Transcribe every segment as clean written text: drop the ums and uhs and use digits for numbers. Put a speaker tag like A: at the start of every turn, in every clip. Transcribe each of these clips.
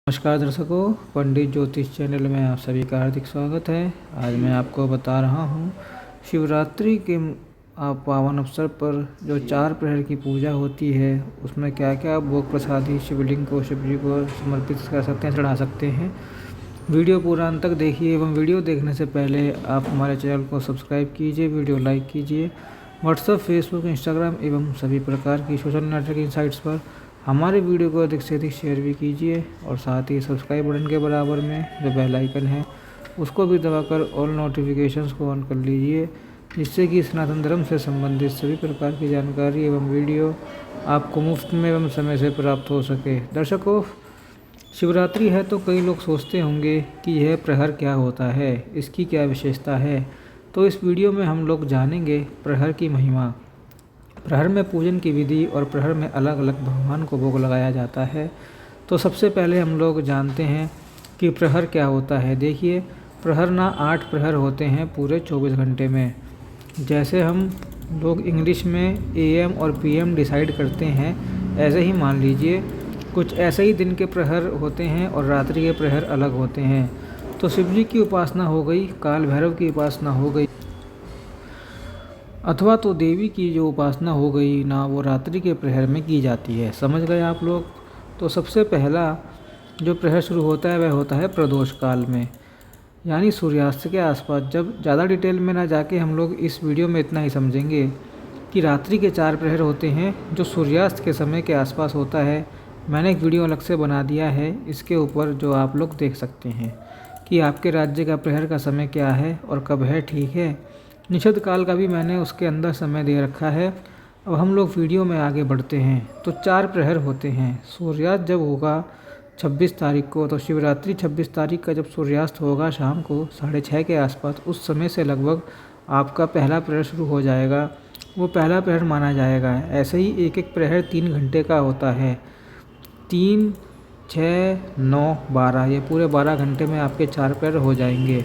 A: नमस्कार दर्शकों, पंडित ज्योतिष चैनल में आप सभी का हार्दिक स्वागत है। आज मैं आपको बता रहा हूँ शिवरात्रि के पावन अवसर पर जो 4 प्रहर की पूजा होती है उसमें क्या क्या भोग प्रसादी शिवलिंग को शिव जी को समर्पित कर सकते हैं, चढ़ा सकते हैं। वीडियो पूरा अंत तक देखिए एवं वीडियो देखने से पहले आप हमारे चैनल को सब्सक्राइब कीजिए, वीडियो लाइक कीजिए। व्हाट्सएप, फेसबुक, इंस्टाग्राम एवं सभी प्रकार की सोशल नेटवर्किंग साइट्स पर हमारे वीडियो को अधिक से अधिक शेयर भी कीजिए और साथ ही सब्सक्राइब बटन के बराबर में जो बेल आइकन है उसको भी दबाकर ऑल नोटिफिकेशंस को ऑन कर लीजिए, जिससे कि सनातन धर्म से संबंधित सभी प्रकार की जानकारी एवं वीडियो आपको मुफ्त में एवं समय से प्राप्त हो सके। दर्शकों, शिवरात्रि है तो कई लोग सोचते होंगे कि यह प्रहर क्या होता है, इसकी क्या विशेषता है। तो इस वीडियो में हम लोग जानेंगे प्रहर की महिमा, प्रहर में पूजन की विधि और प्रहर में अलग अलग भगवान को भोग लगाया जाता है। तो सबसे पहले हम लोग जानते हैं कि प्रहर क्या होता है। देखिए, प्रहर ना 8 प्रहर होते हैं पूरे 24 घंटे में। जैसे हम लोग इंग्लिश में AM और PM डिसाइड करते हैं, ऐसे ही मान लीजिए कुछ ऐसे ही दिन के प्रहर होते हैं और रात्रि के प्रहर अलग होते हैं। तो शिव जी की उपासना हो गई, काल भैरव की उपासना हो गई, अथवा तो देवी की जो उपासना हो गई ना, वो रात्रि के प्रहर में की जाती है। समझ गए आप लोग। तो सबसे पहला जो प्रहर शुरू होता है वह होता है प्रदोष काल में, यानी सूर्यास्त के आसपास। जब ज़्यादा डिटेल में ना जाके हम लोग इस वीडियो में इतना ही समझेंगे कि रात्रि के 4 प्रहर होते हैं जो सूर्यास्त के समय के आसपास होता है। मैंने एक वीडियो अलग से बना दिया है इसके ऊपर, जो आप लोग देख सकते हैं कि आपके राज्य का प्रहर का समय क्या है और कब है। ठीक है, निषद काल का भी मैंने उसके अंदर समय दे रखा है। अब हम लोग वीडियो में आगे बढ़ते हैं। तो 4 प्रहर होते हैं। सूर्यास्त जब होगा 26 तारीख को, तो शिवरात्रि 26 तारीख का जब सूर्यास्त होगा शाम को 6:30 के आसपास, उस समय से लगभग आपका पहला प्रहर शुरू हो जाएगा। वो पहला प्रहर माना जाएगा। ऐसे ही एक एक प्रहर 3 घंटे का होता है। 3, 6, 9, 12, ये पूरे 12 घंटे में आपके 4 प्रहर हो जाएंगे।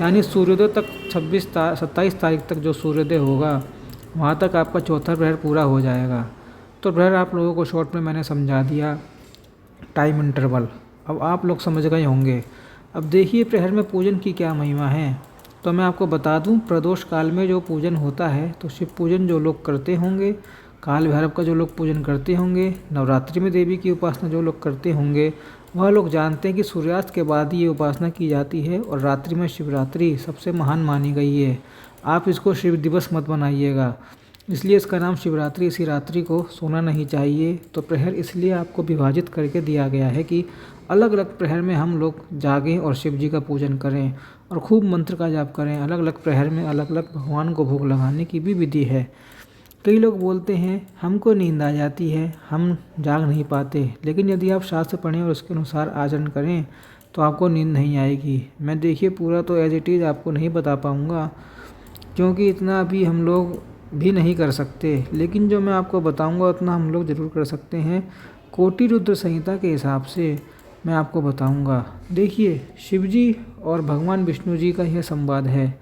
A: यानी सूर्योदय तक 27 तारीख तक जो सूर्योदय होगा वहाँ तक आपका चौथा प्रहर पूरा हो जाएगा। तो प्रहर आप लोगों को शॉर्ट में मैंने समझा दिया, टाइम इंटरवल। अब आप लोग समझ गए होंगे। अब देखिए प्रहर में पूजन की क्या महिमा है। तो मैं आपको बता दूं, प्रदोष काल में जो पूजन होता है तो शिव पूजन जो लोग करते होंगे, काल भैरव का जो लोग पूजन करते होंगे, नवरात्रि में देवी की उपासना जो लोग करते होंगे, वह लोग जानते हैं कि सूर्यास्त के बाद ही ये उपासना की जाती है और रात्रि में शिवरात्रि सबसे महान मानी गई है। आप इसको शिव दिवस मत बनाइएगा, इसलिए इसका नाम शिवरात्रि। इसी रात्रि को सोना नहीं चाहिए। तो प्रहर इसलिए आपको विभाजित करके दिया गया है कि अलग अलग प्रहर में हम लोग जागें और शिव जी का पूजन करें और खूब मंत्र का जाप करें। अलग अलग प्रहर में अलग अलग भगवान को भोग लगाने की भी विधि है। कई लोग बोलते हैं हमको नींद आ जाती है, हम जाग नहीं पाते, लेकिन यदि आप शास्त्र पढ़ें और उसके अनुसार आचरण करें तो आपको नींद नहीं आएगी। मैं देखिए पूरा तो एज इट इज़ आपको नहीं बता पाऊँगा, क्योंकि इतना अभी हम लोग भी नहीं कर सकते, लेकिन जो मैं आपको बताऊंगा उतना हम लोग ज़रूर कर सकते हैं। कोटि रुद्र संहिता के हिसाब से मैं आपको बताऊंगा। देखिए, शिव जी और भगवान विष्णु जी का यह संवाद है।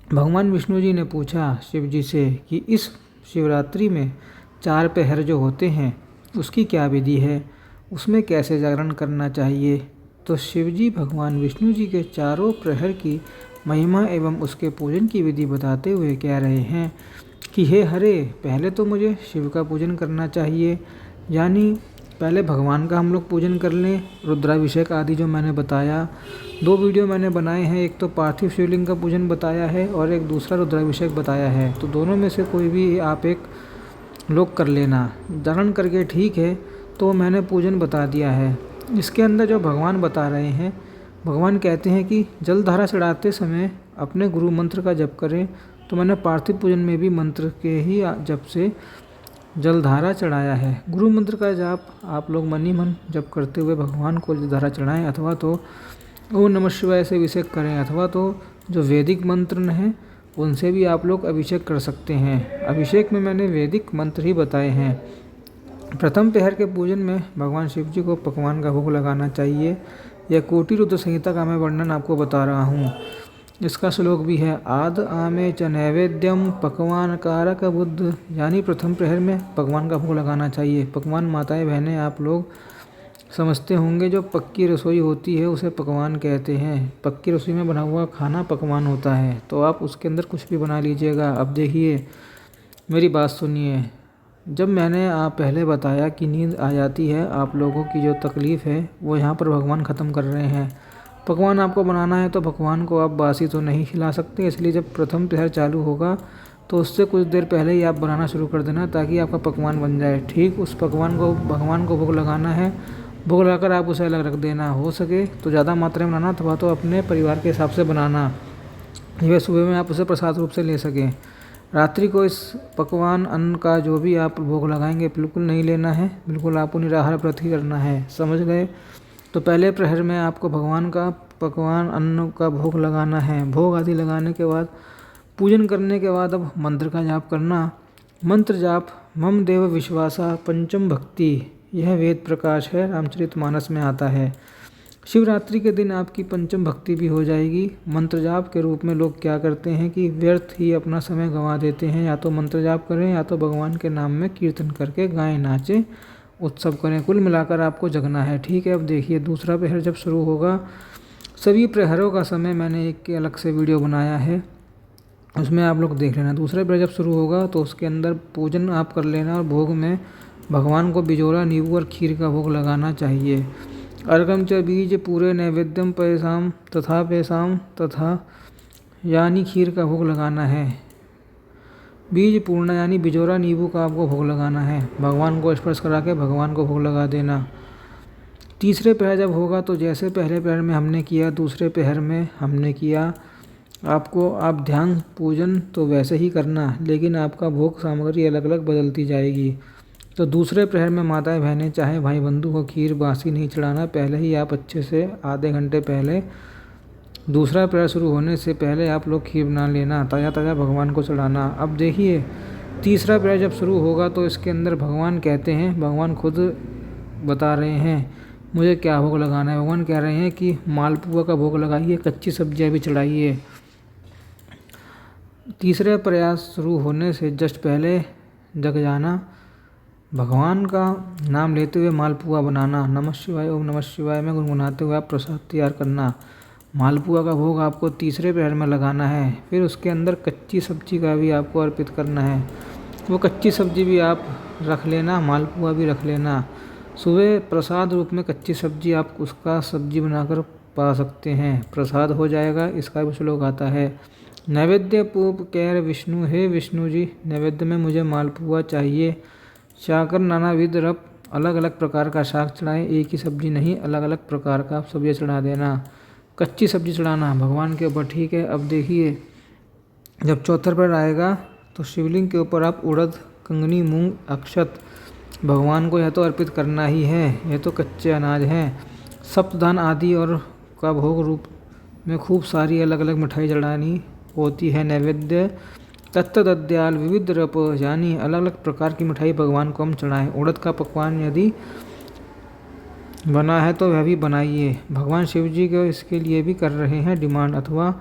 A: भगवान विष्णु जी ने पूछा शिव जी से कि इस शिवरात्रि में 4 प्रहर जो होते हैं उसकी क्या विधि है, उसमें कैसे जागरण करना चाहिए। तो शिव जी भगवान विष्णु जी के चारों प्रहर की महिमा एवं उसके पूजन की विधि बताते हुए कह रहे हैं कि हे हरे, पहले तो मुझे शिव का पूजन करना चाहिए, यानी पहले भगवान का हम लोग पूजन कर लें। रुद्राभिषेक आदि जो मैंने बताया, 2 वीडियो मैंने बनाए हैं, एक तो पार्थिव शिवलिंग का पूजन बताया है और एक दूसरा रुद्राभिषेक बताया है। तो दोनों में से कोई भी आप एक लोग कर लेना, धारण करके। ठीक है, तो मैंने पूजन बता दिया है। इसके अंदर जो भगवान बता रहे हैं, भगवान कहते हैं कि जलधारा चढ़ाते समय अपने गुरु मंत्र का जप करें। तो मैंने पार्थिव पूजन में भी मंत्र के ही जप से जलधारा चढ़ाया है। गुरु मंत्र का जाप आप लोग मन ही मन जप करते हुए भगवान को जलधारा चढ़ाएं, अथवा तो ओम नमः शिवाय से अभिषेक करें, अथवा तो जो वैदिक मंत्र हैं उनसे भी आप लोग अभिषेक कर सकते हैं। अभिषेक में मैंने वैदिक मंत्र ही बताए हैं। प्रथम प्रहर के पूजन में भगवान शिव जी को पकवान का भोग लगाना चाहिए। यह कोटि रुद्र संहिता का मैं वर्णन आपको बता रहा हूँ। इसका श्लोक भी है, आद आमे च नैवेद्यम पकवान कारक बुद्ध, यानी प्रथम प्रहर में पकवान का भोग लगाना चाहिए। पकवान माताएं बहनें आप लोग समझते होंगे। जो पक्की रसोई होती है उसे पकवान कहते हैं। पक्की रसोई में बना हुआ खाना पकवान होता है। तो आप उसके अंदर कुछ भी बना लीजिएगा। अब देखिए, मेरी बात सुनिए। जब मैंने आप पहले बताया कि नींद आ जाती है, आप लोगों की जो तकलीफ़ है वो यहाँ पर भगवान ख़त्म कर रहे हैं। पकवान आपको बनाना है तो भगवान को आप बासी तो नहीं खिला सकते, इसलिए जब प्रथम प्रहर चालू होगा तो उससे कुछ देर पहले ही आप बनाना शुरू कर देना, ताकि आपका पकवान बन जाए। ठीक उस पकवान को भगवान को भोग लगाना है। भोग लगाकर आप उसे अलग रख देना। हो सके तो ज़्यादा मात्रा में बनाना, अथवा तो अपने परिवार के हिसाब से बनाना, यह सुबह में आप उसे प्रसाद रूप से ले सकें। रात्रि को इस पकवान अन्न का जो भी आप भोग लगाएंगे बिल्कुल नहीं लेना है, बिल्कुल आपको निराहार व्रत ही करना है। समझ गए? तो पहले प्रहर में आपको भगवान का पकवान अन्न का भोग लगाना है। भोग आदि लगाने के बाद, पूजन करने के बाद अब मंत्र का जाप करना। मंत्र जाप मम देव विश्वासा पंचम भक्ति, यह वेद प्रकाश है, रामचरितमानस में आता है। शिवरात्रि के दिन आपकी पंचम भक्ति भी हो जाएगी। मंत्र जाप के रूप में लोग क्या करते हैं कि व्यर्थ ही अपना समय गंवा देते हैं। या तो मंत्र जाप करें या तो भगवान के नाम में कीर्तन करके गाएं, नाचें, उत्सव करें। कुल मिलाकर आपको जगना है। ठीक है, अब देखिए दूसरा प्रहर जब शुरू होगा, सभी प्रहरों का समय मैंने एक अलग से वीडियो बनाया है, उसमें आप लोग देख लेना। दूसरा प्रहर जब शुरू होगा तो उसके अंदर पूजन आप कर लेना, और भोग में भगवान को बिजोरा, नींबू और खीर का भोग लगाना चाहिए। अर्घम च बीज पूरे नैवेद्यम पैसाम तथा पैसाम तथा, यानी खीर का भोग लगाना है। बीज पूर्ण यानी बिजोरा नींबू का आपको भोग लगाना है। भगवान को स्पर्श करा के भगवान को भोग लगा देना। तीसरे प्रहर जब होगा तो जैसे पहले प्रहर में हमने किया, दूसरे प्रहर में हमने किया। आपको आप ध्यान पूजन तो वैसे ही करना, लेकिन आपका भोग सामग्री अलग अलग बदलती जाएगी। तो दूसरे प्रहर में माताएं बहनें चाहे भाई बंधु को खीर बासी नहीं चढ़ाना। पहले ही आप अच्छे से आधे घंटे पहले, दूसरा प्रहर शुरू होने से पहले आप लोग खीर बना लेना, ताज़ा ताज़ा भगवान को चढ़ाना। अब देखिए तीसरा प्रहर जब शुरू होगा तो इसके अंदर भगवान कहते हैं, भगवान खुद बता रहे हैं मुझे क्या भोग लगाना है। भगवान कह रहे हैं कि मालपुआ का भोग लगाइए, कच्ची सब्जियाँ भी चढ़ाइए। तीसरे प्रयास शुरू होने से जस्ट पहले जग जाना, भगवान का नाम लेते हुए मालपुआ बनाना। नमः शिवाय, ओम नमः शिवाय में गुनगुनाते हुए आप प्रसाद तैयार करना। मालपुआ का भोग आपको तीसरे प्रहर में लगाना है। फिर उसके अंदर कच्ची सब्जी का भी आपको अर्पित करना है। वो कच्ची सब्जी भी आप रख लेना, मालपुआ भी रख लेना। सुबह प्रसाद रूप में कच्ची सब्जी आप उसका सब्जी बनाकर पा सकते हैं, प्रसाद हो जाएगा। इसका भी श्लोक आता है, नैवेद्य पूप कैर विष्णु, हे विष्णु जी नैवेद्य में मुझे मालपुआ चाहिए। चाकर नानाविध रप, अलग अलग प्रकार का शाक चढ़ाएं, एक ही सब्जी नहीं, अलग अलग प्रकार का आप सब्जी चढ़ा देना। कच्ची सब्जी चढ़ाना भगवान के ऊपर। ठीक है, अब देखिए जब चौथा प्रहर आएगा तो शिवलिंग के ऊपर आप उड़द, कंगनी, मूंग, अक्षत भगवान को यह तो अर्पित करना ही है। यह तो कच्चे अनाज हैं। सप्तधान आदि और का भोग रूप में खूब सारी अलग अलग मिठाई चढ़ानी होती है। नैवेद्य तत्तदद्याल विविध रप, यानी अलग अलग प्रकार की मिठाई भगवान को हम चढ़ाएं। उड़द का पकवान यदि बना है तो वह भी बनाइए। भगवान शिव जी को इसके लिए भी कर रहे हैं डिमांड। अथवा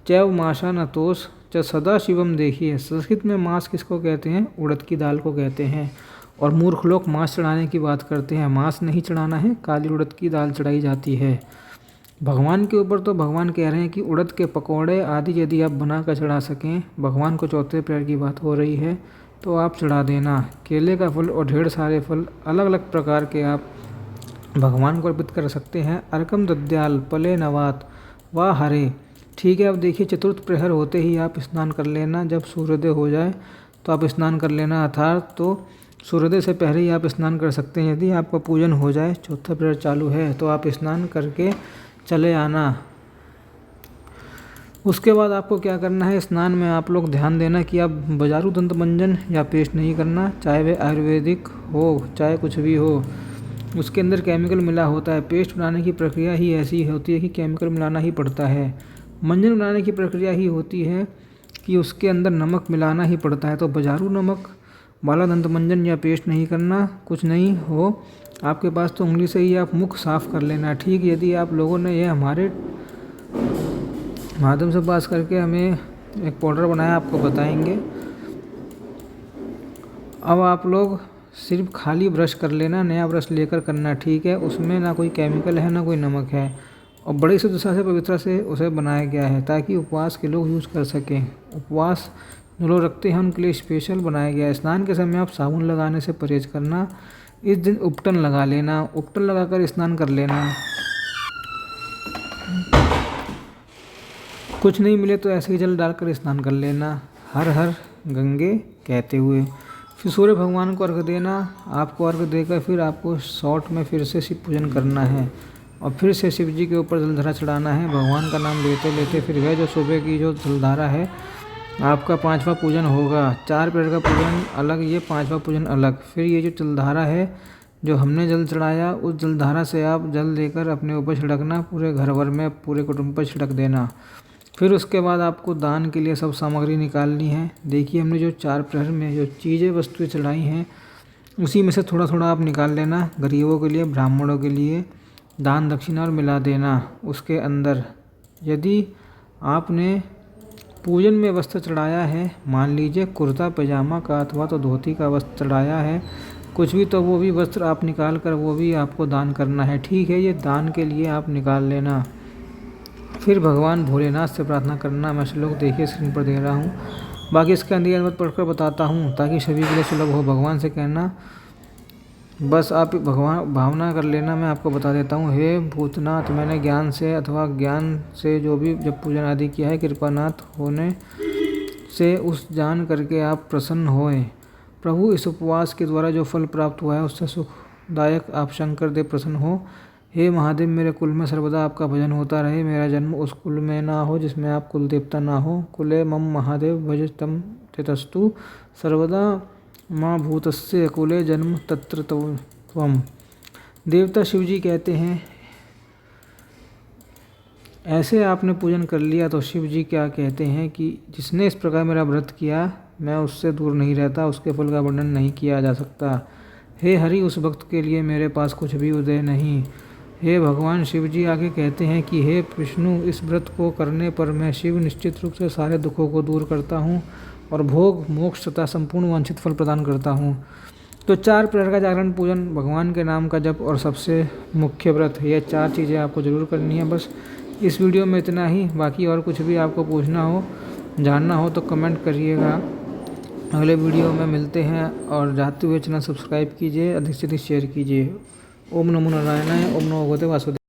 A: चैव माशा नतोष च सदा शिवम, देखिए संस्कृत में मांस किसको कहते हैं? उड़द की दाल को कहते हैं। और मूर्ख लोग मांस चढ़ाने की बात करते हैं। मांस नहीं चढ़ाना है, काली उड़द की दाल चढ़ाई जाती है भगवान के ऊपर। तो भगवान कह रहे हैं कि उड़द के पकौड़े आदि यदि आप बना कर चढ़ा सकें, भगवान को चौथे प्रहर की बात हो रही है, तो आप चढ़ा देना। केले का फल और ढेर सारे फल अलग अलग प्रकार के आप भगवान को अर्पित कर सकते हैं। अर्कम दद्याल पले नवात व हरे। ठीक है, अब देखिए चतुर्थ प्रहर होते ही आप स्नान कर लेना। जब सूर्योदय हो जाए तो आप स्नान कर लेना, अर्थात तो सूर्योदय से पहले ही आप स्नान कर सकते हैं। यदि आपका पूजन हो जाए, चौथा प्रहर चालू है, तो आप स्नान करके चले आना। उसके बाद आपको क्या करना है, स्नान में आप लोग ध्यान देना कि आप बाजारू दंत मंजन या पेस्ट नहीं करना, चाहे वह आयुर्वेदिक हो चाहे कुछ भी हो, उसके अंदर केमिकल मिला होता है। पेस्ट बनाने की प्रक्रिया ही ऐसी होती है कि केमिकल मिलाना ही पड़ता है। मंजन बनाने की प्रक्रिया ही होती है कि उसके अंदर नमक मिलाना ही पड़ता है। तो बाजारू नमक वाला दंत मंजन या पेस्ट नहीं करना। कुछ नहीं हो आपके पास तो उंगली से ही आप मुख साफ़ कर लेना। ठीक, यदि आप लोगों ने यह हमारे माध्यम से पास करके हमें एक पाउडर बनाया, आपको बताएंगे। अब आप लोग सिर्फ खाली ब्रश कर लेना, नया ब्रश लेकर करना, ठीक है। उसमें ना कोई केमिकल है ना कोई नमक है, और बड़ी शुद्धता से पवित्रता से उसे बनाया गया है ताकि उपवास के लोग यूज़ कर सकें। उपवास जो लोग रखते हैं उनके लिए स्पेशल बनाया गया है। स्नान के समय आप साबुन लगाने से परहेज करना। इस दिन उपटन लगा लेना, उपटन लगाकर स्नान कर लेना। कुछ नहीं मिले तो ऐसे ही जल डालकर स्नान कर लेना, हर हर गंगे कहते हुए। फिर सूर्य भगवान को अर्घ्य देना। आपको अर्घ्य देकर फिर आपको शॉर्ट में फिर से शिव पूजन करना है और फिर से शिव जी के ऊपर जलधारा चढ़ाना है। भगवान का नाम लेते लेते फिर वह जो सुबह की जो जलधारा है आपका 5वां पूजन होगा। 4 पेड़ का पूजन अलग, ये 5वां पूजन अलग। फिर ये जो जलधारा है जो हमने जल चढ़ाया, उस जलधारा से आप जल लेकर अपने ऊपर छिड़कना, पूरे घर भर में पूरे कुटुंब पर छिड़क देना। फिर उसके बाद आपको दान के लिए सब सामग्री निकालनी है। देखिए हमने जो 4 प्रहर में जो चीज़ें वस्तुएं चढ़ाई हैं उसी में से थोड़ा थोड़ा आप निकाल लेना। गरीबों के लिए, ब्राह्मणों के लिए दान दक्षिणा और मिला देना उसके अंदर। यदि आपने पूजन में वस्त्र चढ़ाया है, मान लीजिए कुर्ता पैजामा का अथवा तो धोती का वस्त्र चढ़ाया है कुछ भी, तो वो भी वस्त्र आप निकाल कर वो भी आपको दान करना है, ठीक है। ये दान के लिए आप निकाल लेना। फिर भगवान भोलेनाथ से प्रार्थना करना। मैं श्लोक देखिए स्क्रीन पर दे रहा हूँ, बाकी इसका अंदर मत पढ़कर बताता हूँ ताकि सभी के लिए सुलभ हो। भगवान से कहना, बस आप भगवान भावना कर लेना। मैं आपको बता देता हूँ, हे भूतनाथ, मैंने ज्ञान से अथवा ज्ञान से जो भी जब पूजन आदि किया है, कृपानाथ होने से उस जान करके आप प्रसन्न होए। प्रभु, इस उपवास के द्वारा जो फल प्राप्त हुआ है उससे सुखदायक आप शंकर देव प्रसन्न हो। हे महादेव, मेरे कुल में सर्वदा आपका भजन होता रहे। मेरा जन्म उस कुल में ना हो जिसमें आप कुल देवता ना हो। कुले मम महादेव भज तम तेतस्तु सर्वदा माँ भूतस्य कुले जन्म तत्र त्वम। देवता शिव जी कहते हैं, ऐसे आपने पूजन कर लिया तो शिव जी क्या कहते हैं कि जिसने इस प्रकार मेरा व्रत किया मैं उससे दूर नहीं रहता, उसके फल का वर्णन नहीं किया जा सकता। हे हरि, उस भक्त के लिए मेरे पास कुछ भी उदय नहीं। हे भगवान शिव जी आगे कहते हैं कि हे विष्णु, इस व्रत को करने पर मैं शिव निश्चित रूप से सारे दुखों को दूर करता हूँ और भोग मोक्ष तथा संपूर्ण वांछित फल प्रदान करता हूँ। तो 4 प्रहर का जागरण, पूजन, भगवान के नाम का जप और सबसे मुख्य व्रत, ये 4 चीज़ें आपको ज़रूर करनी है। बस इस वीडियो में इतना ही। बाकी और कुछ भी आपको पूछना हो, जानना हो तो कमेंट करिएगा। अगले वीडियो में मिलते हैं और जाते हुए चैनल सब्सक्राइब कीजिए, अधिक से अधिक शेयर कीजिए। ओम नमो नारायणाय, ओम नमो भगवते वासुदेवाय।